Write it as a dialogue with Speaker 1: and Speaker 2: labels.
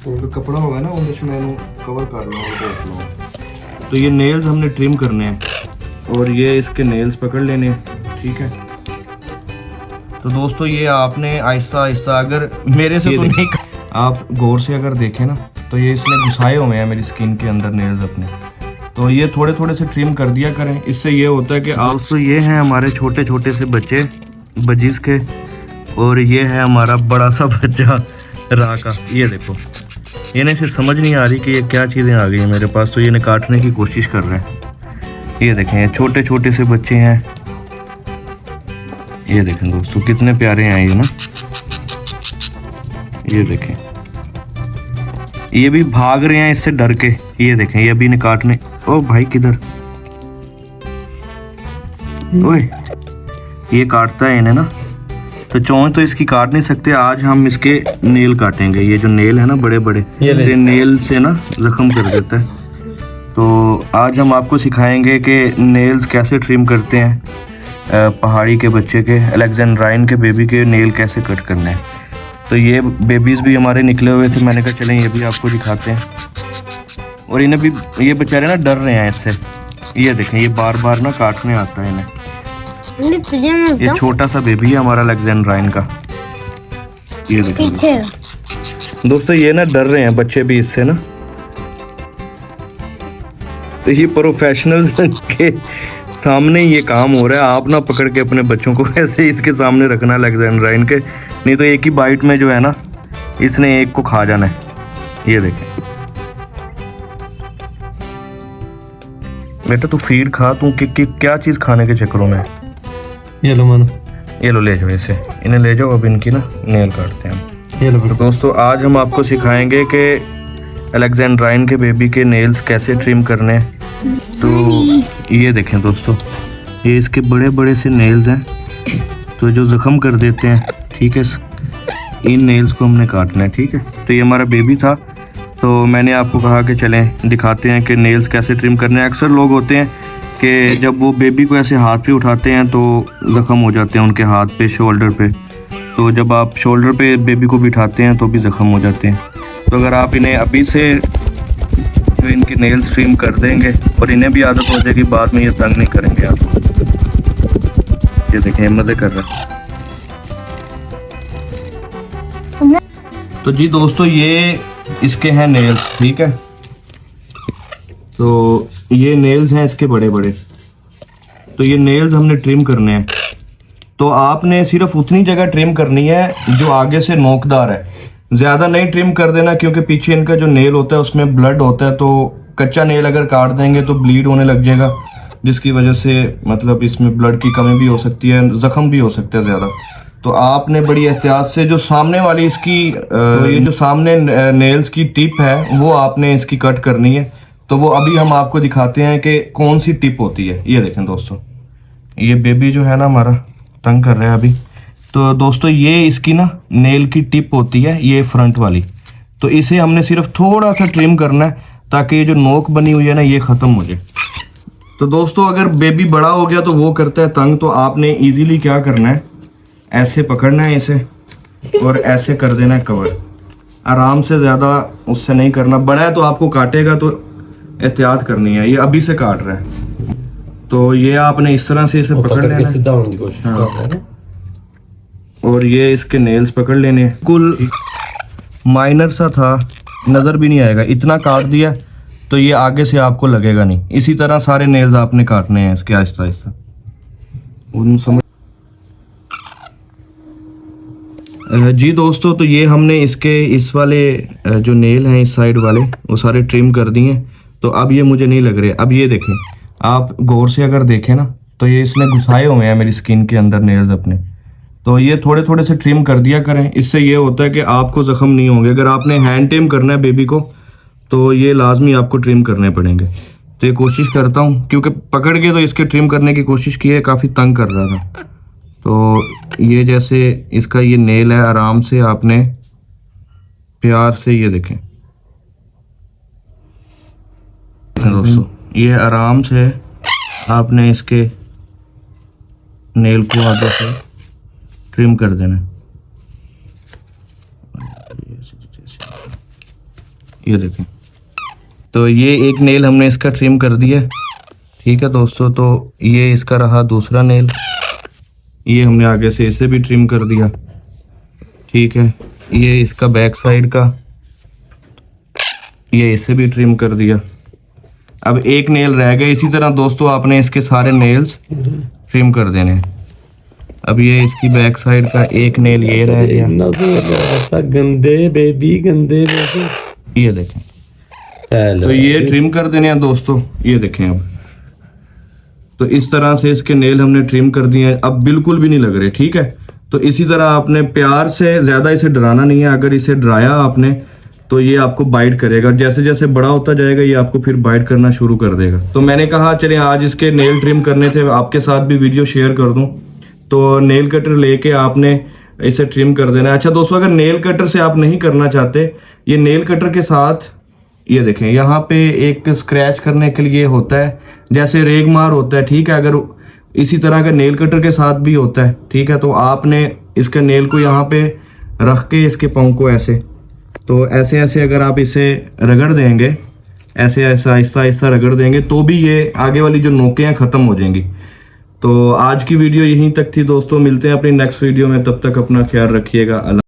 Speaker 1: तो कपड़ा होगा ना उसमें मैंने कवर कर लूँ और देख लूँ। तो ये नेल्स हमने ट्रिम करने हैं और ये इसके नेल्स पकड़ लेने हैं, ठीक है। तो दोस्तों ये आपने आहिस्ता आहिस्ता, अगर मेरे से तो नहीं, आप गौर से अगर देखें ना तो ये इसने घुसाए हुए हैं मेरी स्किन के अंदर नेल्स अपने। तो ये थोड़े थोड़े से ट्रिम कर दिया करें, इससे ये होता है कि आप तो ये हैं हमारे छोटे छोटे से बच्चे बजीज के, और ये है हमारा बड़ा सा बच्चा रा का। ये देखो इन्हें से समझ नहीं आ रही कि ये क्या चीज़ें आ गई हैं मेरे पास, तो ये इन्हें काटने की कोशिश कर रहे हैं। ये देखें ये छोटे छोटे से बच्चे हैं, ये देखें दोस्तों कितने प्यारे हैं ये ना। ये देखें ये भी भाग रहे हैं इससे डर के। ये देखें ये अभी इन्हें काटने, ओ भाई किधर, ओए ये काटता है इन्हें ना। तो चोंच तो इसकी काट नहीं सकते, आज हम इसके नेल काटेंगे। ये जो नेल है ना बड़े बड़े, ये नेल से ना जख्म कर देता है। तो आज हम आपको सिखाएंगे कि नेल्स कैसे ट्रिम करते हैं पहाड़ी के बच्चे के, अलेक्जेंड्राइन के बेबी के नेल कैसे कट करने हैं। तो ये बेबीज़ भी हमारे निकले हुए थे, मैंने कहा चलें ये भी आपको दिखाते हैं। और इन्हें भी, ये बेचारे ना डर रहे हैं इससे। ये देखें ये बार बार ना काटने आता है इन्हें। ये छोटा सा बेबी है हमारा अलेक्जेंड्राइन का। ये देखें दोस्तों ये ना डर रहे हैं बच्चे भी इससे ना। तो ये प्रोफेशनल के सामने ये काम हो रहा है, आप ना पकड़ के अपने बच्चों को ऐसे इसके सामने रखना अलेक्जेंड्राइन के, नहीं तो एक ही बाइट में जो है ना इसने एक को खा जाना है। ये देखें बेटा तू फीड खा, तू क्या चीज़ खाने के चक्करों में।
Speaker 2: ये लो मानो,
Speaker 1: ये लो ले जाओ इसे, इन्हें ले जाओ, अब इनकी ना नेल काटते हैं।
Speaker 2: ये लो।
Speaker 1: तो दोस्तों आज हम आपको सिखाएंगे कि अलेक्जेंड्राइन के बेबी के नेल्स कैसे ट्रिम करने हैं। तो ये देखें दोस्तों ये इसके बड़े बड़े से नेल्स हैं, तो जो ज़ख्म कर देते हैं, ठीक है। इन नेल्स को हमने काटना है, ठीक है। तो ये हमारा बेबी था, तो मैंने आपको कहा कि चलें दिखाते हैं कि नेल्स कैसे ट्रिम करने हैं। अक्सर लोग होते हैं कि जब वो बेबी को ऐसे हाथ पे उठाते हैं तो ज़ख्म हो जाते हैं उनके हाथ पे, शोल्डर पे। तो जब आप शोल्डर पे बेबी को बिठाते हैं तो भी ज़ख्म हो जाते हैं। तो अगर आप इन्हें अभी से जो इनके नेल्स ट्रिम कर देंगे और इन्हें भी आदत हो जाएगी, बाद में ये तंग नहीं करेंगे आपको। ये देखें मज़े कर रहे हैं। तो जी दोस्तों ये इसके हैं नेल्स, ठीक है। तो ये नेल्स हैं इसके बड़े बड़े, तो ये नेल्स हमने ट्रिम करने हैं। तो आपने सिर्फ उतनी जगह ट्रिम करनी है जो आगे से नोकदार है, ज़्यादा नहीं ट्रिम कर देना, क्योंकि पीछे इनका जो नेल होता है उसमें ब्लड होता है। तो कच्चा नेल अगर काट देंगे तो ब्लीड होने लग जाएगा, जिसकी वजह से मतलब इसमें ब्लड की कमी भी हो सकती है, ज़ख्म भी हो सकता है ज़्यादा। तो आपने बड़ी एहतियात से जो सामने वाली इसकी ये जो सामने नेल्स की टिप है वो आपने इसकी कट करनी है। तो वो अभी हम आपको दिखाते हैं कि कौन सी टिप होती है। ये देखें दोस्तों ये बेबी जो है ना हमारा तंग कर रहा है अभी। तो दोस्तों ये इसकी ना नेल की टिप होती है, ये फ्रंट वाली। तो इसे हमने सिर्फ थोड़ा सा ट्रिम करना है ताकि ये जो नोक बनी हुई है ना ये ख़त्म हो जाए। तो दोस्तों अगर बेबी बड़ा हो गया तो वो करता है तंग, तो आपने ईजीली क्या करना है, ऐसे पकड़ना है इसे और ऐसे कर देना है कवर, आराम से, ज़्यादा उससे नहीं करना। बड़ा है तो आपको काटेगा तो एहतियात करनी है। ये अभी से काट रहा है, तो ये आपने इस तरह से इसे पकड़ लेना है,
Speaker 2: सीधा होने की कोशिश कर रहा है।
Speaker 1: और ये इसके नेल्स पकड़ लेने हैं। कुल माइनर सा था, नज़र भी नहीं आएगा, इतना काट दिया तो ये आगे से आपको लगेगा नहीं। इसी तरह सारे नेल्स आपने काटने हैं इसके आहिस्ता आहिस्ता। समझ जी दोस्तों, तो ये हमने इसके इस वाले जो नेल हैं इस साइड वाले वो सारे ट्रिम कर दिए हैं। तो अब ये मुझे नहीं लग रहे। अब ये देखें, आप गौर से अगर देखें ना तो ये इसने घुसाए हुए हैं मेरी स्किन के अंदर नेल्स अपने। तो ये थोड़े थोड़े से ट्रिम कर दिया करें, इससे ये होता है कि आपको ज़ख्म नहीं होंगे। अगर आपने हैंड ट्रिम करना है बेबी को तो ये लाजमी आपको ट्रिम करने पड़ेंगे। तो ये कोशिश करता हूँ, क्योंकि पकड़ के तो इसके ट्रिम करने की कोशिश की है, काफ़ी तंग कर रहा था। तो ये जैसे इसका ये नेल है, आराम से आपने प्यार से, ये देखें दोस्तों, ये आराम से आपने इसके नेल को आगे से ट्रिम कर देना। ये देखें। तो ये एक नेल हमने इसका ट्रिम कर दिया, ठीक है दोस्तों। तो ये इसका रहा दूसरा नेल, ये हमने आगे से इसे भी ट्रिम कर दिया, ठीक है। ये इसका बैक साइड का, ये इसे भी ट्रिम कर दिया। अब एक नेल रह गया। इसी तरह दोस्तों आपने इसके सारे नेल्स ट्रिम कर देने हैं। अब ये इसकी बैक साइड का एक नेल ये रह गया,
Speaker 2: नजर गंदे बेबी, गंदे बेबी।
Speaker 1: ये देखें। तो ये ट्रिम कर देने हैं दोस्तों, ये देखें। अब तो इस तरह से इसके नेल हमने ट्रिम कर दिए हैं, अब बिल्कुल भी नहीं लग रहे, ठीक है। तो इसी तरह आपने प्यार से, ज़्यादा इसे डराना नहीं है। अगर इसे डराया आपने तो ये आपको बाइट करेगा, जैसे जैसे बड़ा होता जाएगा ये आपको फिर बाइट करना शुरू कर देगा। तो मैंने कहा चले आज इसके नेल ट्रिम करने थे, आपके साथ भी वीडियो शेयर कर दूं। तो नेल कटर लेके आपने इसे ट्रिम कर देना है। अच्छा दोस्तों, अगर नेल कटर से आप नहीं करना चाहते, ये नेल कटर के साथ ये देखें, यहाँ पे एक स्क्रैच करने के लिए होता है, जैसे रेगमार होता है, ठीक है। अगर इसी तरह का नेल कटर के साथ भी होता है, ठीक है। तो आपने इसके नेल को यहाँ पे रख के इसके पंख को ऐसे, तो ऐसे ऐसे अगर आप इसे रगड़ देंगे, ऐसे ऐसा आहिस्ता आहिस्ता रगड़ देंगे, तो भी ये आगे वाली जो नोकें हैं ख़त्म हो जाएंगी। तो आज की वीडियो यहीं तक थी दोस्तों, मिलते हैं अपनी नेक्स्ट वीडियो में, तब तक अपना ख्याल रखिएगा।